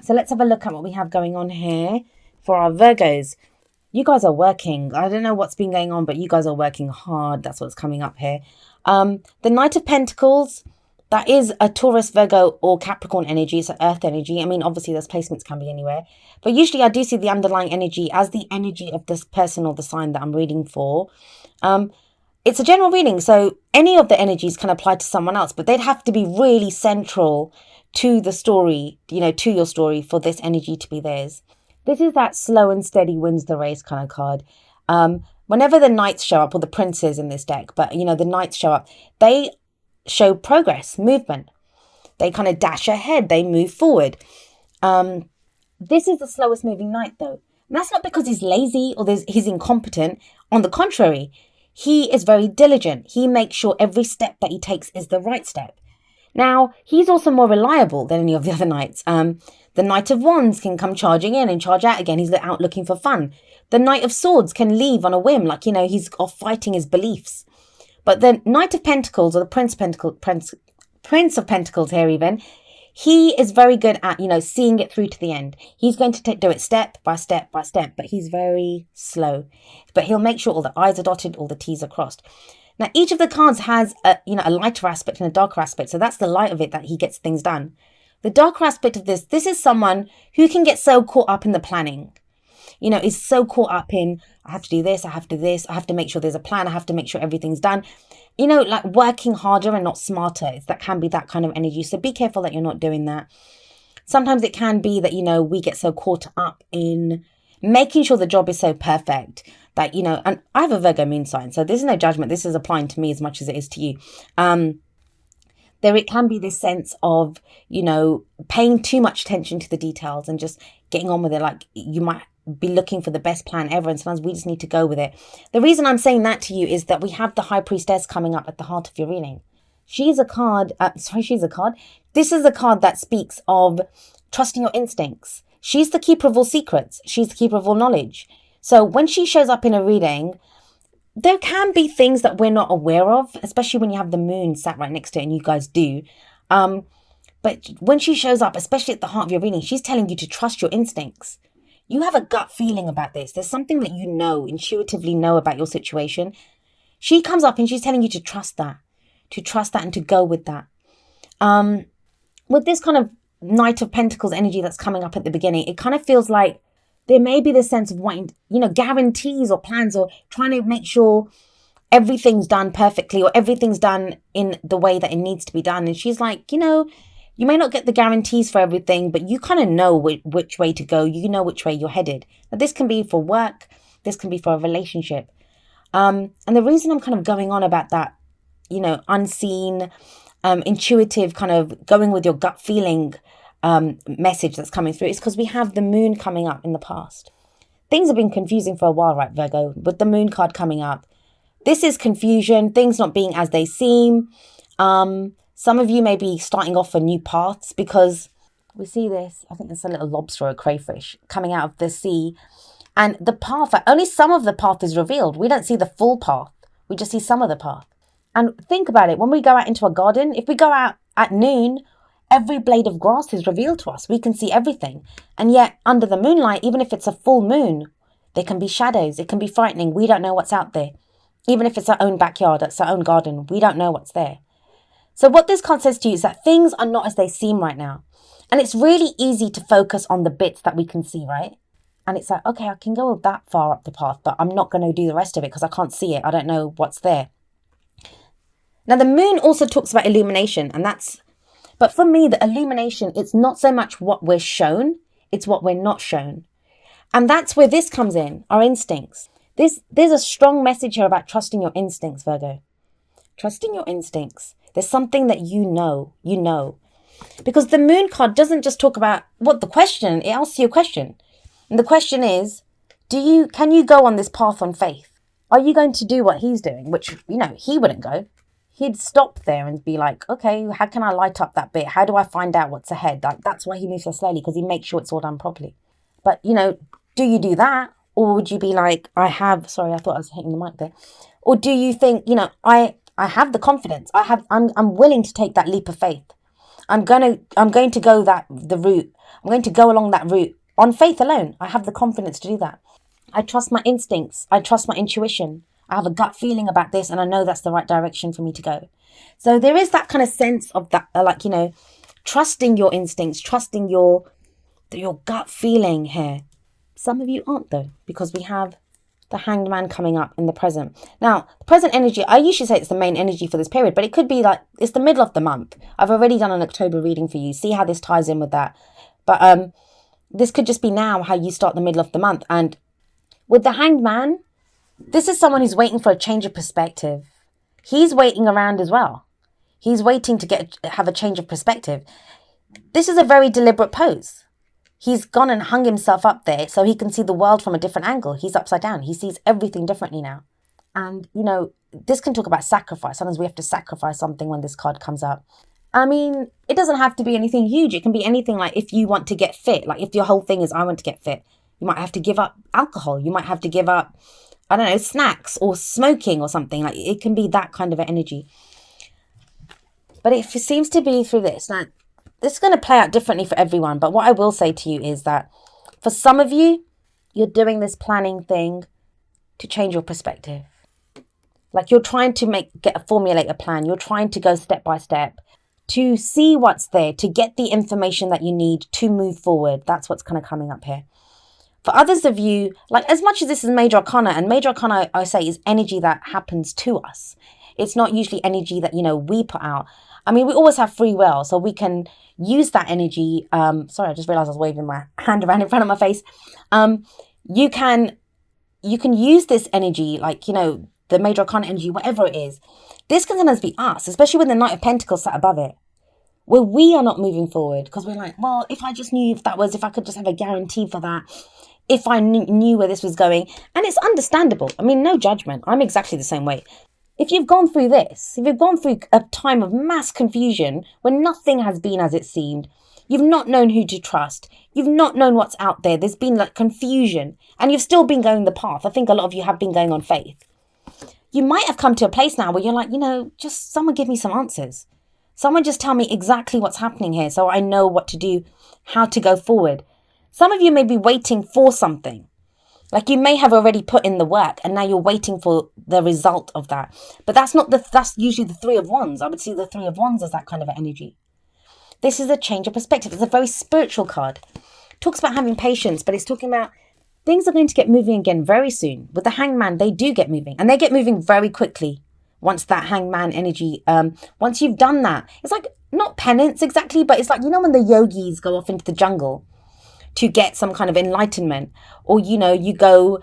So let's have a look at what we have going on here for our Virgos. You guys are working. I don't know what's been going on, but you guys are working hard. That's what's coming up here. The Knight of Pentacles, that is a Taurus, Virgo, or Capricorn energy. It's an earth energy. I mean, obviously, those placements can be anywhere. But usually, I do see the underlying energy as the energy of this person or the sign that I'm reading for. It's a general reading, so any of the energies can apply to someone else, but they'd have to be really central to the story, to your story for this energy to be theirs. This is that slow and steady wins the race kind of card. Whenever the knights show up, or the princes in this deck, but the knights show up, they show progress, movement. They kind of dash ahead, they move forward. This is the slowest moving knight though. And that's not because he's lazy or he's incompetent. On the contrary, he is very diligent. He makes sure every step that he takes is the right step. Now, he's also more reliable than any of the other knights. The Knight of Wands can come charging in and charge out again. He's out looking for fun. The Knight of Swords can leave on a whim, like, he's off fighting his beliefs. But the Knight of Pentacles, or the Prince of Pentacles here even, he is very good at, seeing it through to the end. He's going to do it step by step by step, but he's very slow. But he'll make sure all the I's are dotted, all the T's are crossed. Now, each of the cards has a lighter aspect and a darker aspect. So that's the light of it, that he gets things done. The darker aspect of this is someone who can get so caught up in the planning. Is so caught up in, I have to do this, I have to do this, I have to make sure there's a plan, I have to make sure everything's done. Like working harder and not smarter. That can be that kind of energy. So be careful that you're not doing that. Sometimes it can be that, we get so caught up in making sure the job is so perfect that, and I have a Virgo moon sign, so there's no judgment. This is applying to me as much as it is to you. It can be this sense of, paying too much attention to the details and just getting on with it. Like, you might be looking for the best plan ever, and sometimes we just need to go with it. The reason I'm saying that to you is that we have the High Priestess coming up at the heart of your reading. She's a card. This is a card that speaks of trusting your instincts. She's the keeper of all secrets. She's the keeper of all knowledge. So when she shows up in a reading, there can be things that we're not aware of, especially when you have the moon sat right next to it, and you guys do. But when she shows up, especially at the heart of your reading, she's telling you to trust your instincts. You have a gut feeling about this. There's something that intuitively know about your situation. She comes up and she's telling you to trust that and to go with that. With this kind of Knight of Pentacles energy that's coming up at the beginning, it kind of feels like there may be this sense of wanting, guarantees or plans, or trying to make sure everything's done perfectly or everything's done in the way that it needs to be done. And she's like, you may not get the guarantees for everything, but you kind of know which way to go. You know which way you're headed. Now, this can be for work. This can be for a relationship. And the reason I'm kind of going on about that, unseen, intuitive, kind of going with your gut feeling message that's coming through is because we have the moon coming up in the past. Things have been confusing for a while, right, Virgo? With the moon card coming up, this is confusion, things not being as they seem. Some of you may be starting off on new paths because we see this, I think there's a little lobster or a crayfish coming out of the sea, and the path, only some of the path is revealed. We don't see the full path. We just see some of the path. And think about it, when we go out into a garden, if we go out at noon, every blade of grass is revealed to us. We can see everything. And yet under the moonlight, even if it's a full moon, there can be shadows. It can be frightening. We don't know what's out there. Even if it's our own backyard, it's our own garden, we don't know what's there. So what this card says to you is that things are not as they seem right now. And it's really easy to focus on the bits that we can see, right? And it's like, okay, I can go that far up the path, but I'm not going to do the rest of it because I can't see it. I don't know what's there. Now, the moon also talks about illumination, but for me, the illumination, it's not so much what we're shown, it's what we're not shown. And that's where this comes in, our instincts. There's a strong message here about trusting your instincts, Virgo. Trusting your instincts. There's something that you know. Because the moon card doesn't just talk about it asks you a question. And the question is, can you go on this path on faith? Are you going to do what he's doing? Which, he wouldn't go. He'd stop there and be like, okay, how can I light up that bit? How do I find out what's ahead? That's why he moves so slowly, because he makes sure it's all done properly. But, do you do that? Or would you be like, sorry, I thought I was hitting the mic there. Or do you think, I have the confidence. I'm willing to take that leap of faith. I'm going to go the route. I'm going to go along that route on faith alone. I have the confidence to do that. I trust my instincts. I trust my intuition. I have a gut feeling about this, and I know that's the right direction for me to go. So there is that kind of sense of that, like, you know, trusting your instincts, trusting your gut feeling here. Some of you aren't, though, because we have the Hanged Man coming up in the present. Now, the present energy, I usually say it's the main energy for this period, but it could be like it's the middle of the month. I've already done an October reading for you. See how this ties in with that. But this could just be now how you start the middle of the month. And with the Hanged Man, this is someone who's waiting for a change of perspective. He's waiting around as well. He's waiting to have a change of perspective. This is a very deliberate pose. He's gone and hung himself up there so he can see the world from a different angle. He's upside down. He sees everything differently now. And, you know, this can talk about sacrifice. Sometimes we have to sacrifice something when this card comes up. I mean, it doesn't have to be anything huge. It can be anything like if you want to get fit. Like if your whole thing is, I want to get fit. You might have to give up alcohol. You might have to give up, I don't know, snacks or smoking or something. Like it can be that kind of an energy. But it seems to be through this. Now, this is going to play out differently for everyone. But what I will say to you is that for some of you, you're doing this planning thing to change your perspective. Like you're trying to formulate a plan. You're trying to go step by step to see what's there, to get the information that you need to move forward. That's what's kind of coming up here. For others of you, like as much as this is Major Arcana, and Major Arcana, I say, is energy that happens to us. It's not usually energy that, you know, we put out. I mean, we always have free will, so we can use that energy. Sorry, I just realized I was waving my hand around in front of my face. You can use this energy, like, you know, the Major Arcana energy, whatever it is. This can sometimes be us, especially when the Knight of Pentacles sat above it, where we are not moving forward because we're like, well, if I just knew if I could just have a guarantee for that, if I knew where this was going. And it's understandable. I mean, no judgment. I'm exactly the same way. If you've gone through this, if you've gone through a time of mass confusion when nothing has been as it seemed, you've not known who to trust, you've not known what's out there, there's been like confusion, and you've still been going the path. I think a lot of you have been going on faith. You might have come to a place now where you're like, you know, just someone give me some answers. Someone just tell me exactly what's happening here so I know what to do, how to go forward. Some of you may be waiting for something. Like you may have already put in the work and now you're waiting for the result of that. But that's usually the Three of Wands. I would see the Three of Wands as that kind of energy. This is a change of perspective. It's a very spiritual card. It talks about having patience, but it's talking about things are going to get moving again very soon. With the Hangman, they do get moving, and they get moving very quickly. Once that Hangman energy, once you've done that, it's like not penance exactly, but it's like, you know, when the yogis go off into the jungle to get some kind of enlightenment, or, you know, you go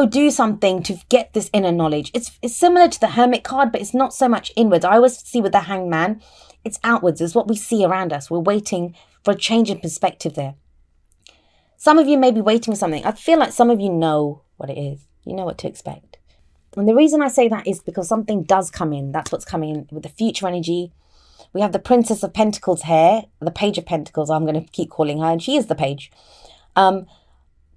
do something to get this inner knowledge. It's similar to the Hermit card, but it's not so much inwards. I always see with the Hangman, it's outwards. It's what we see around us. We're waiting for a change in perspective there. Some of you may be waiting for something. I feel like some of you know what it is. You know what to expect. And the reason I say that is because something does come in. That's what's coming in with the future energy. We have the Princess of Pentacles here, the Page of Pentacles, I'm going to keep calling her, and she is the Page.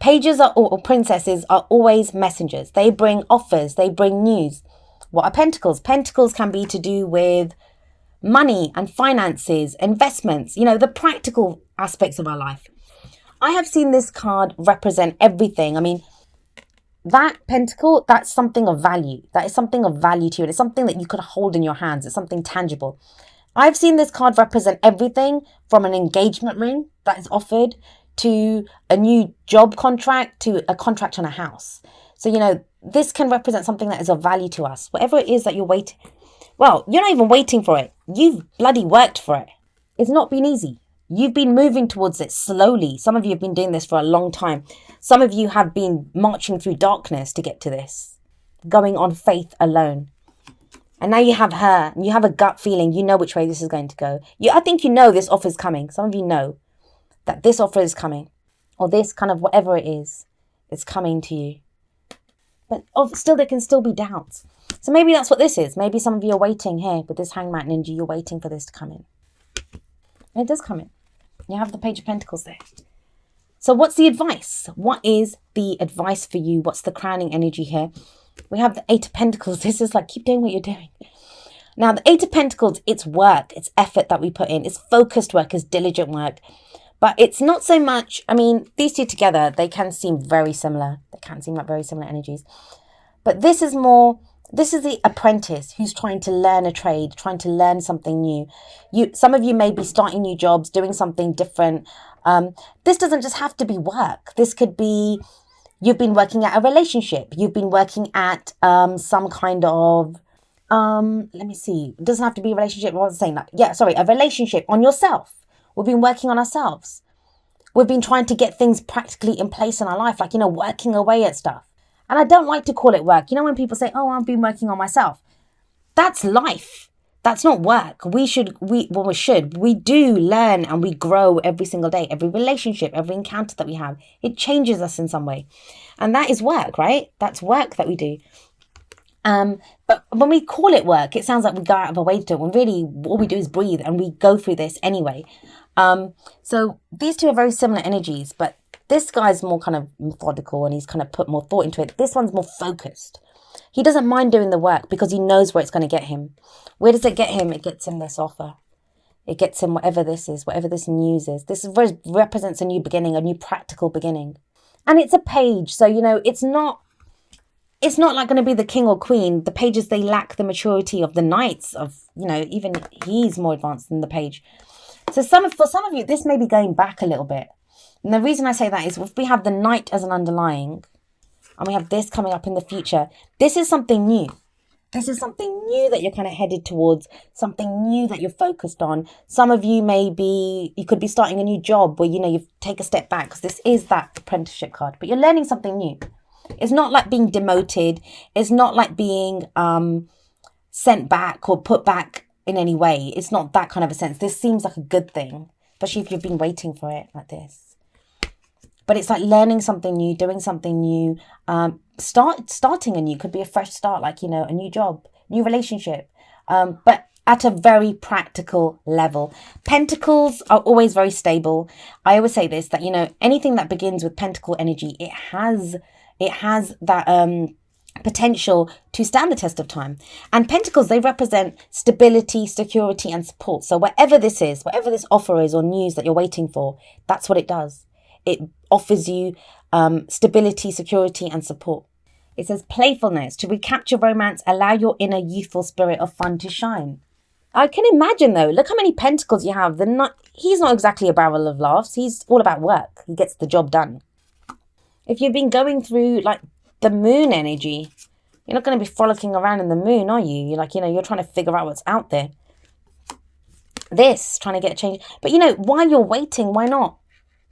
Pages or princesses are always messengers. They bring offers, they bring news. What are Pentacles? Pentacles can be to do with money and finances, investments, you know, the practical aspects of our life. I have seen this card represent everything. I mean, that pentacle, that's something of value. That is something of value to you. It's something that you could hold in your hands. It's something tangible. I've seen this card represent everything from an engagement ring that is offered to a new job contract to a contract on a house. So, you know, this can represent something that is of value to us. Whatever it is that you're waiting. Well, you're not even waiting for it. You've bloody worked for it. It's not been easy. You've been moving towards it slowly. Some of you have been doing this for a long time. Some of you have been marching through darkness to get to this. Going on faith alone. And now you have her. And you have a gut feeling. You know which way this is going to go. I think you know this offer is coming. Some of you know that this offer is coming. Or this kind of whatever it is coming to you. But still, there can still be doubts. So maybe that's what this is. Maybe some of you are waiting here with this Hangman energy. You're waiting for this to come in. And it does come in. You have the Page of Pentacles there. So what's the advice? What is the advice for you? What's the crowning energy here? We have the Eight of Pentacles. This is like, keep doing what you're doing. Now, the Eight of Pentacles, it's work, it's effort that we put in, it's focused work, it's diligent work. But it's not so much, I mean, these two together, they can seem very similar. They can seem like very similar energies. But this is the apprentice who's trying to learn a trade, trying to learn something new. Some of you may be starting new jobs, doing something different. This doesn't just have to be work. This could be, you've been working at a relationship. You've been working at some kind of, let me see. It doesn't have to be a relationship. I wasn't saying that. Yeah, sorry, a relationship on yourself. We've been working on ourselves. We've been trying to get things practically in place in our life, like, working away at stuff. And I don't like to call it work. When people say, oh, I've been working on myself. That's life. That's not work. We do learn and we grow every single day. Every relationship, every encounter that we have, it changes us in some way. And that is work, right? That's work that we do. But when we call it work, it sounds like we go out of our way to do it, when really all we do is breathe, and we go through this anyway. So these two are very similar energies, but this guy's more kind of methodical and he's kind of put more thought into it. This one's more focused. He doesn't mind doing the work because he knows where it's going to get him. Where does it get him? It gets him this offer. It gets him whatever this is, whatever this news is. This represents a new beginning, a new practical beginning. And it's a page. So, it's not like going to be the king or queen. The pages, they lack the maturity of the knights of, even he's more advanced than the page. So for some of you, this may be going back a little bit. And the reason I say that is if we have the knight as an underlying and we have this coming up in the future, this is something new. This is something new that you're kind of headed towards, something new that you're focused on. Some of you you could be starting a new job where, you take a step back, because this is that apprenticeship card, but you're learning something new. It's not like being demoted. It's not like being sent back or put back in any way. It's not that kind of a sense. This seems like a good thing, especially if you've been waiting for it like this. But it's like learning something new, doing something new, starting anew. Could be a fresh start, like, a new job, new relationship, but at a very practical level. Pentacles are always very stable. I always say this, that, anything that begins with pentacle energy, it has that potential to stand the test of time. And pentacles, they represent stability, security, and support. So whatever this is, whatever this offer is or news that you're waiting for, that's what it does. It offers you stability, security, and support. It says playfulness. To recapture romance, allow your inner youthful spirit of fun to shine. I can imagine, though, look how many pentacles you have. He's not exactly a barrel of laughs. He's all about work. He gets the job done. If you've been going through, like, the moon energy, you're not going to be frolicking around in the moon, are you? You're like, you're trying to figure out what's out there. Trying to get a change. But, while you're waiting, why not?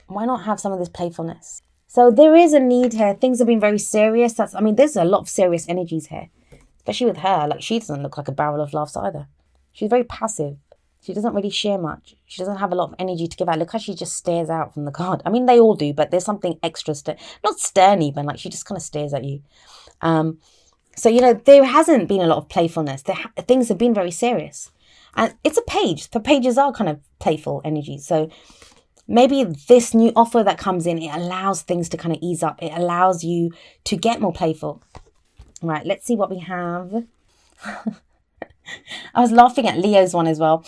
Why not have some of this playfulness? So there is a need here. Things have been very serious. There's a lot of serious energies here, especially with her. Like, she doesn't look like a barrel of laughs either. She's very passive. She doesn't really share much. She doesn't have a lot of energy to give out. Look how she just stares out from the card. They all do, but there's something extra, not stern even, like she just kind of stares at you. So, there hasn't been a lot of playfulness. Things have been very serious. And it's a page. The pages are kind of playful energies. So maybe this new offer that comes in, it allows things to kind of ease up. It allows you to get more playful. Right, let's see what we have. I was laughing at Leo's one as well.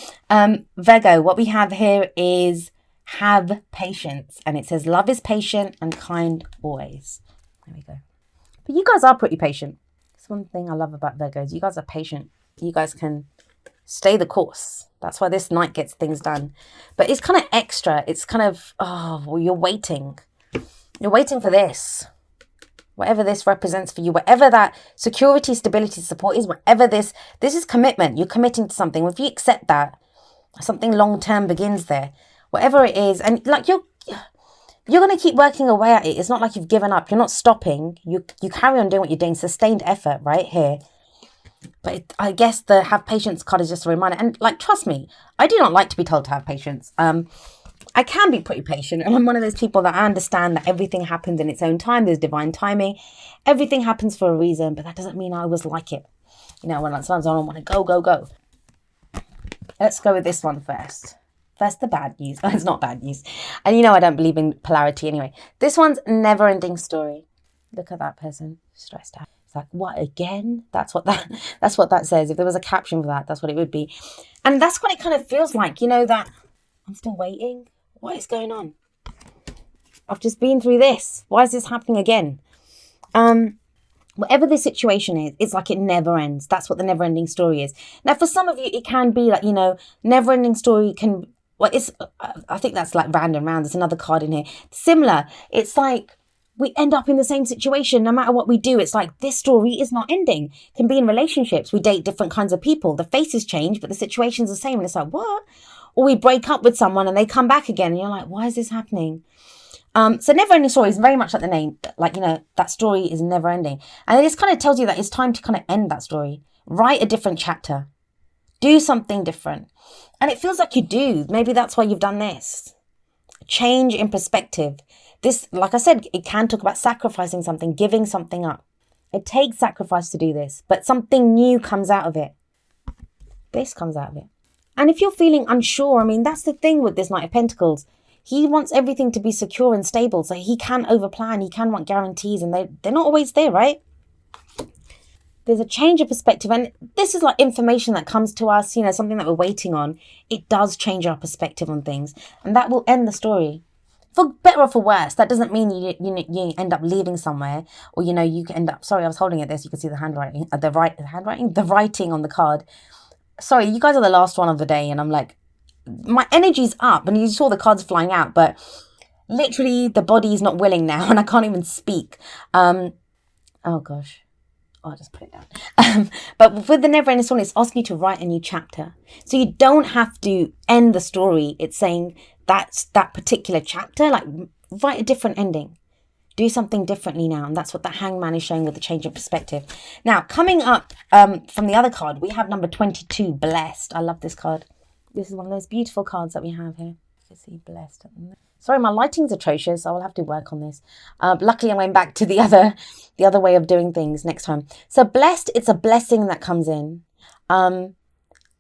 Virgo, what we have here is have patience. And it says love is patient and kind always. There we go. But you guys are pretty patient. That's one thing I love about Virgos. You guys are patient. You guys can stay the course. That's why this night gets things done. But it's kind of extra. It's kind of, you're waiting. You're waiting for this. Whatever this represents for you, whatever that security, stability, support is, whatever this is commitment. You're committing to something. If you accept that, something long-term begins there. Whatever it is, and like you're going to keep working away at it. It's not like you've given up. You're not stopping. You carry on doing what you're doing. Sustained effort right here. But I guess the have patience card is just a reminder. And like, trust me, I do not like to be told to have patience. I can be pretty patient, and I'm one of those people that I understand that everything happens in its own time. There's divine timing. Everything happens for a reason, but that doesn't mean I always like it. When sometimes I don't want to go. Let's go with this one first. First, the bad news. Oh, it's not bad news. And I don't believe in polarity anyway. This one's never-ending story. Look at that person, stressed out. It's like, what, again? That's what that says. If there was a caption for that, that's what it would be. And that's what it kind of feels like, you know, that I'm still waiting. What is going on? I've just been through this. Why is this happening again? Whatever the situation is, it's like it never ends. That's what the never ending story is. Now, for some of you, it can be like, you know, never ending story can, well, it's, I think that's like round and round. There's another card in here. Similar. It's like we end up in the same situation no matter what we do. It's like this story is not ending. It can be in relationships. We date different kinds of people. The faces change, but the situation's the same. And it's like, what? Or we break up with someone and they come back again. And you're like, why is this happening? So never ending story is very much like the name, like, you know, that story is never ending. And it just kind of tells you that it's time to kind of end that story. Write a different chapter. Do something different. And it feels like you do. Maybe that's why you've done this. Change in perspective. This, like I said, it can talk about sacrificing something, giving something up. It takes sacrifice to do this, but something new comes out of it. This comes out of it. And if you're feeling unsure, I mean, that's the thing with this Knight of Pentacles. He wants everything to be secure and stable, so he can overplan, he can want guarantees, and they're not always there, right? There's a change of perspective, and this is like information that comes to us, you know, something that we're waiting on. It does change our perspective on things, and that will end the story. For better or for worse, that doesn't mean you end up leaving somewhere, or, you know, you can end up, sorry, I was holding it there so you can see the handwriting, the writing on the card. Sorry, you guys are the last one of the day, and I'm like, my energy's up, and you saw the cards flying out, but literally the body is not willing now, and I can't even speak. Oh gosh, I'll just put it down. But with the never ending story, it's asking you to write a new chapter, so you don't have to end the story. It's saying that's that particular chapter, like write a different ending, do something differently now. And that's what the Hangman is showing with the change of perspective. Now, coming up from the other card, we have number 22, Blessed. I love this card. This is one of those beautiful cards that we have here. You can see Blessed. Sorry, my lighting's atrocious. I will have to work on this. Luckily, I went back to the other way of doing things next time. So Blessed, it's a blessing that comes in. And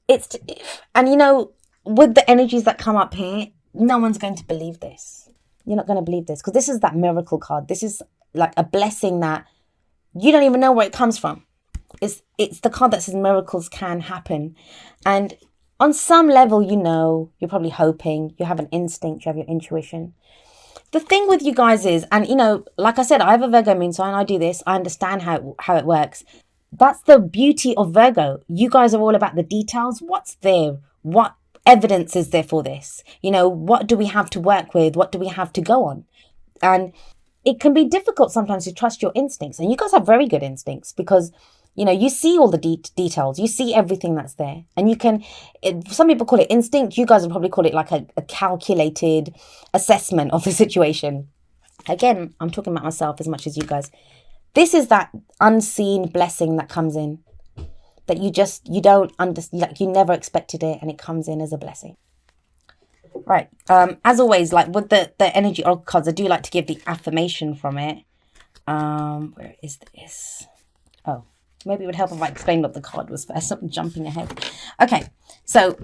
you know, with the energies that come up here, no one's going to believe this. You're not going to believe this because this is that miracle card. This is like a blessing that you don't even know where it comes from. It's the card that says miracles can happen. And on some level, you know, you're probably hoping, you have an instinct, you have your intuition. The thing with you guys is, and, you know, like I said, I have a Virgo moon sign. I do this. I understand how it works. That's the beauty of Virgo. You guys are all about the details. What's there? What evidence is there for this? You know, what do we have to work with? What do we have to go on? And it can be difficult sometimes to trust your instincts. And you guys have very good instincts because, you know, you see all the details. You see everything that's there. And you can, some people call it instinct. You guys would probably call it like a calculated assessment of the situation. Again, I'm talking about myself as much as you guys. This is that unseen blessing that comes in. That you don't understand, like you never expected it, and it comes in as a blessing. Right. As always, like with the energy oracle cards, I do like to give the affirmation from it. Where is this? Oh, maybe it would help if I explained what the card was first. I'm jumping ahead. Okay, so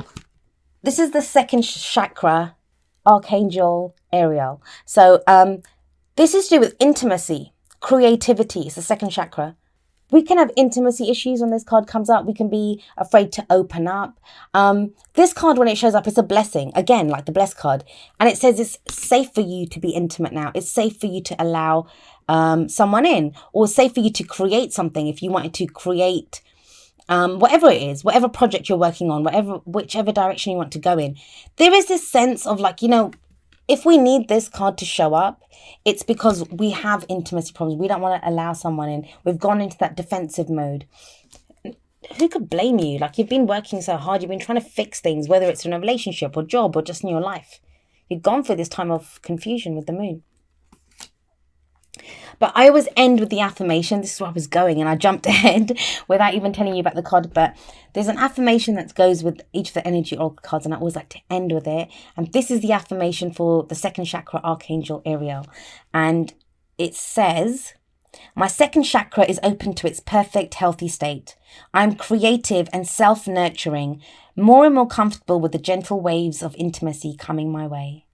this is the second chakra, Archangel Ariel. So this is to do with intimacy, creativity. It's the second chakra. We can have intimacy issues when this card comes up. We can be afraid to open up. This card, when it shows up, it's a blessing. Again, like the blessed card. And it says it's safe for you to be intimate now. It's safe for you to allow someone in. Or safe for you to create something if you wanted to create whatever it is. Whatever project you're working on. Whichever direction you want to go in. There is this sense of like, you know, if we need this card to show up, it's because we have intimacy problems. We don't want to allow someone in. We've gone into that defensive mode. Who could blame you? Like, you've been working so hard. You've been trying to fix things, whether it's in a relationship or job or just in your life. You've gone through this time of confusion with the moon. But I always end with the affirmation. This is where I was going, and I jumped ahead without even telling you about the card. But there's an affirmation that goes with each of the energy oracle cards, and I always like to end with it. And this is the affirmation for the second chakra, Archangel Ariel. And it says, my second chakra is open to its perfect, healthy state. I'm creative and self-nurturing, more and more comfortable with the gentle waves of intimacy coming my way.